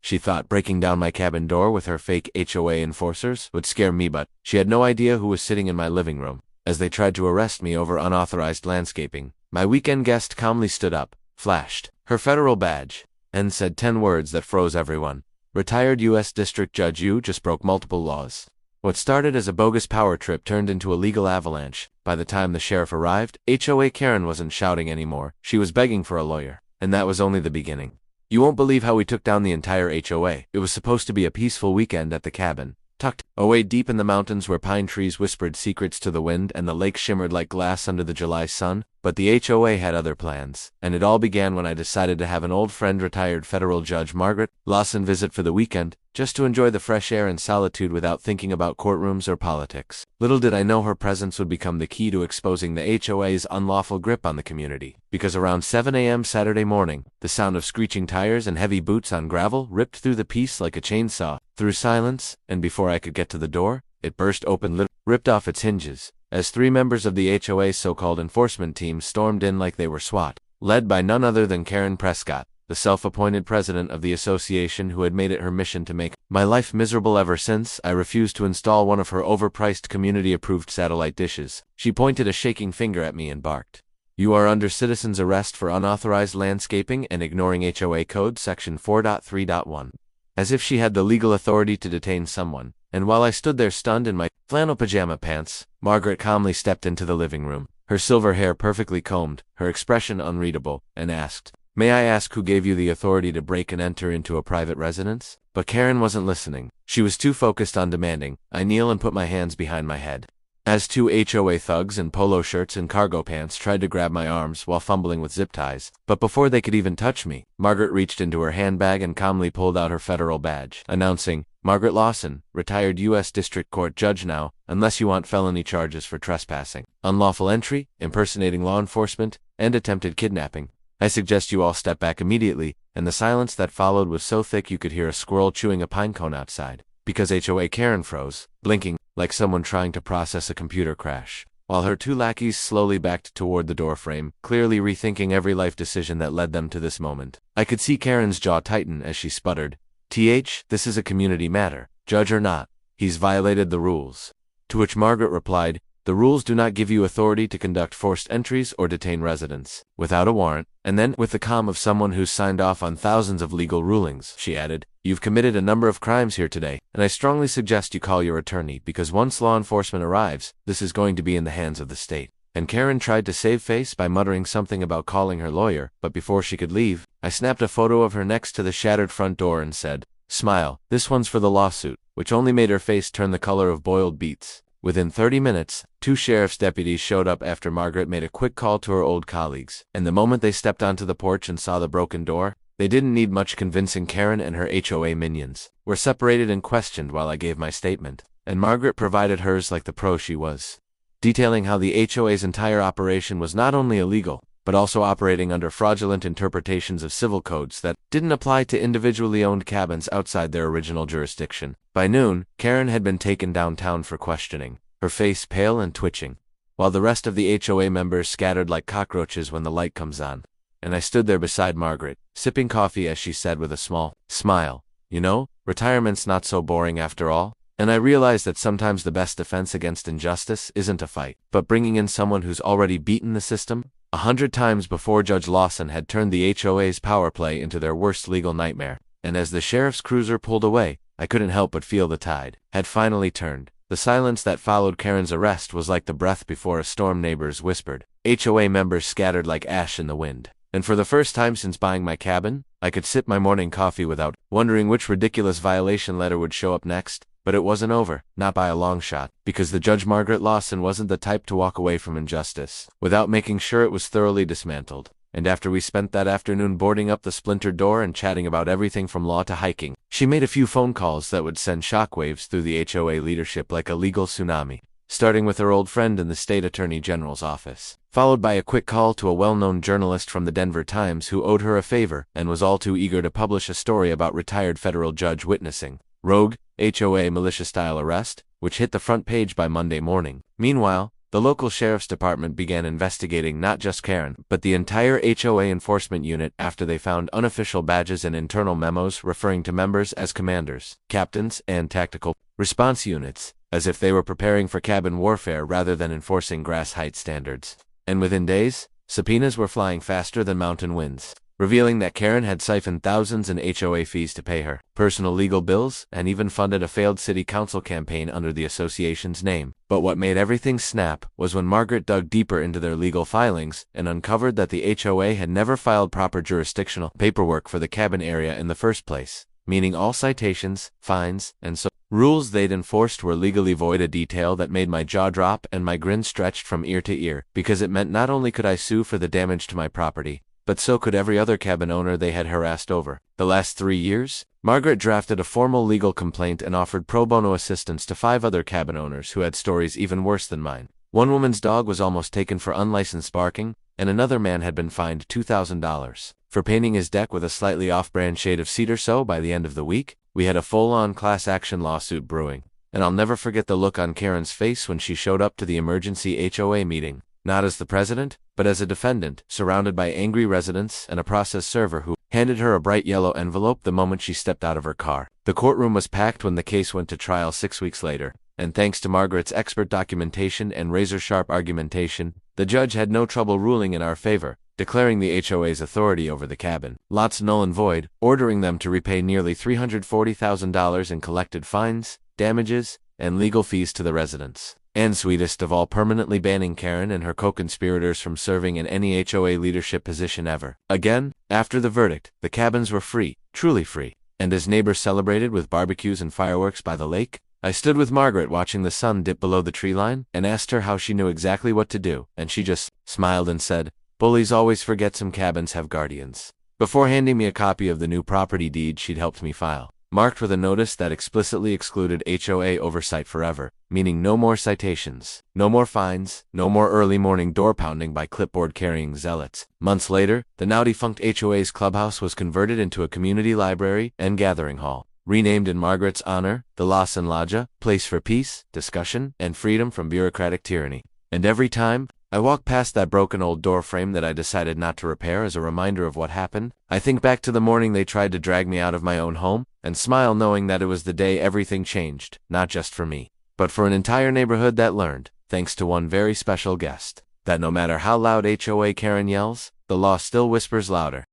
She thought breaking down my cabin door with her fake HOA enforcers would scare me, but she had no idea who was sitting in my living room. As they tried to arrest me over unauthorized landscaping, my weekend guest calmly stood up, flashed her federal badge, and said 10 words that froze everyone. "Retired U.S. District Judge, you just broke multiple laws." What started as a bogus power trip turned into a legal avalanche. By the time the sheriff arrived, HOA Karen wasn't shouting anymore. She was begging for a lawyer. And that was only the beginning. You won't believe how we took down the entire HOA. It was supposed to be a peaceful weekend at the cabin, tucked away deep in the mountains where pine trees whispered secrets to the wind and the lake shimmered like glass under the July sun. But the HOA had other plans, and it all began when I decided to have an old friend, retired federal judge Margaret Lawson, visit for the weekend, just to enjoy the fresh air and solitude without thinking about courtrooms or politics. Little did I know her presence would become the key to exposing the HOA's unlawful grip on the community. Because around 7 a.m. Saturday morning, the sound of screeching tires and heavy boots on gravel ripped through the peace like a chainsaw, through silence, and before I could get to the door, it burst open, ripped off its hinges, as 3 members of the HOA's so-called enforcement team stormed in like they were SWAT, led by none other than Karen Prescott, the self-appointed president of the association who had made it her mission to make my life miserable ever since I refused to install one of her overpriced community-approved satellite dishes. She pointed a shaking finger at me and barked, "You are under citizen's arrest for unauthorized landscaping and ignoring HOA Code Section 4.3.1. As if she had the legal authority to detain someone. And while I stood there stunned in my flannel pajama pants, Margaret calmly stepped into the living room, her silver hair perfectly combed, her expression unreadable, and asked, "May I ask who gave you the authority to break and enter into a private residence?" But Karen wasn't listening. She was too focused on demanding I kneel and put my hands behind my head. As 2 HOA thugs in polo shirts and cargo pants tried to grab my arms while fumbling with zip ties, but before they could even touch me, Margaret reached into her handbag and calmly pulled out her federal badge, announcing, "Margaret Lawson, retired U.S. District Court Judge now, unless you want felony charges for trespassing, unlawful entry, impersonating law enforcement, and attempted kidnapping. I suggest you all step back immediately," and the silence that followed was so thick you could hear a squirrel chewing a pine cone outside, because HOA Karen froze, blinking, like someone trying to process a computer crash, while her 2 lackeys slowly backed toward the doorframe, clearly rethinking every life decision that led them to this moment. I could see Karen's jaw tighten as she sputtered, "This is a community matter, judge or not. He's violated the rules." To which Margaret replied, "The rules do not give you authority to conduct forced entries or detain residents without a warrant." And then, with the calm of someone who's signed off on thousands of legal rulings, she added, "You've committed a number of crimes here today, and I strongly suggest you call your attorney, because once law enforcement arrives, this is going to be in the hands of the state." And Karen tried to save face by muttering something about calling her lawyer, but before she could leave, I snapped a photo of her next to the shattered front door and said, "Smile, this one's for the lawsuit," which only made her face turn the color of boiled beets. Within 30 minutes, 2 sheriff's deputies showed up after Margaret made a quick call to her old colleagues, and the moment they stepped onto the porch and saw the broken door, they didn't need much convincing. Karen and her HOA minions were separated and questioned while I gave my statement, and Margaret provided hers like the pro she was, detailing how the HOA's entire operation was not only illegal, but also operating under fraudulent interpretations of civil codes that didn't apply to individually owned cabins outside their original jurisdiction. By noon, Karen had been taken downtown for questioning, her face pale and twitching, while the rest of the HOA members scattered like cockroaches when the light comes on. And I stood there beside Margaret, sipping coffee as she said with a small smile, "You know, retirement's not so boring after all." And I realized that sometimes the best defense against injustice isn't a fight, but bringing in someone who's already beaten the system 100 times before. Judge Lawson had turned the HOA's power play into their worst legal nightmare, and as the sheriff's cruiser pulled away, I couldn't help but feel the tide had finally turned. The silence that followed Karen's arrest was like the breath before a storm. Neighbors whispered, HOA members scattered like ash in the wind, and for the first time since buying my cabin, I could sip my morning coffee without wondering which ridiculous violation letter would show up next. But it wasn't over, not by a long shot, because the Judge Margaret Lawson wasn't the type to walk away from injustice without making sure it was thoroughly dismantled. And after we spent that afternoon boarding up the splintered door and chatting about everything from law to hiking, she made a few phone calls that would send shockwaves through the HOA leadership like a legal tsunami, starting with her old friend in the state attorney general's office, followed by a quick call to a well-known journalist from the Denver Times who owed her a favor and was all too eager to publish a story about retired federal judge witnessing rogue HOA militia-style arrest, which hit the front page by Monday morning. Meanwhile, The local sheriff's department began investigating not just Karen, but the entire HOA enforcement unit after they found unofficial badges and internal memos referring to members as commanders, captains, and tactical response units, as if they were preparing for cabin warfare rather than enforcing grass height standards. And within days, subpoenas were flying faster than mountain winds, revealing that Karen had siphoned thousands in HOA fees to pay her personal legal bills and even funded a failed city council campaign under the association's name. But what made everything snap was when Margaret dug deeper into their legal filings and uncovered that the HOA had never filed proper jurisdictional paperwork for the cabin area in the first place, meaning all citations, fines, and rules they'd enforced were legally void, a detail that made my jaw drop and my grin stretched from ear to ear, because it meant not only could I sue for the damage to my property, but so could every other cabin owner they had harassed over the last 3 years. Margaret drafted a formal legal complaint and offered pro bono assistance to 5 other cabin owners who had stories even worse than mine. One woman's dog was almost taken for unlicensed barking, and another man had been fined $2,000 for painting his deck with a slightly off-brand shade of cedar. So by the end of the week, we had a full-on class action lawsuit brewing, and I'll never forget the look on Karen's face when she showed up to the emergency HOA meeting, not as the president, but as a defendant, surrounded by angry residents and a process server who handed her a bright yellow envelope the moment she stepped out of her car. The courtroom was packed when the case went to trial 6 weeks later, and thanks to Margaret's expert documentation and razor-sharp argumentation, the judge had no trouble ruling in our favor, declaring the HOA's authority over the cabin lots null and void, ordering them to repay nearly $340,000 in collected fines, damages, and legal fees to the residents, and sweetest of all, permanently banning Karen and her co-conspirators from serving in any HOA leadership position ever again. After the verdict, the cabins were free, truly free, and as neighbors celebrated with barbecues and fireworks by the lake, I stood with Margaret watching the sun dip below the tree line and asked her how she knew exactly what to do, and she just smiled and said, "Bullies always forget some cabins have guardians," before handing me a copy of the new property deed she'd helped me file, marked with a notice that explicitly excluded HOA oversight forever, meaning no more citations, no more fines, no more early morning door pounding by clipboard-carrying zealots. Months later, the now defunct HOA's clubhouse was converted into a community library and gathering hall, renamed in Margaret's honor, the Lawson Lodja, place for peace, discussion, and freedom from bureaucratic tyranny. And every time I walk past that broken old door frame that I decided not to repair as a reminder of what happened, I think back to the morning they tried to drag me out of my own home, and smile knowing that it was the day everything changed, not just for me, but for an entire neighborhood that learned, thanks to one very special guest, that no matter how loud HOA Karen yells, the law still whispers louder.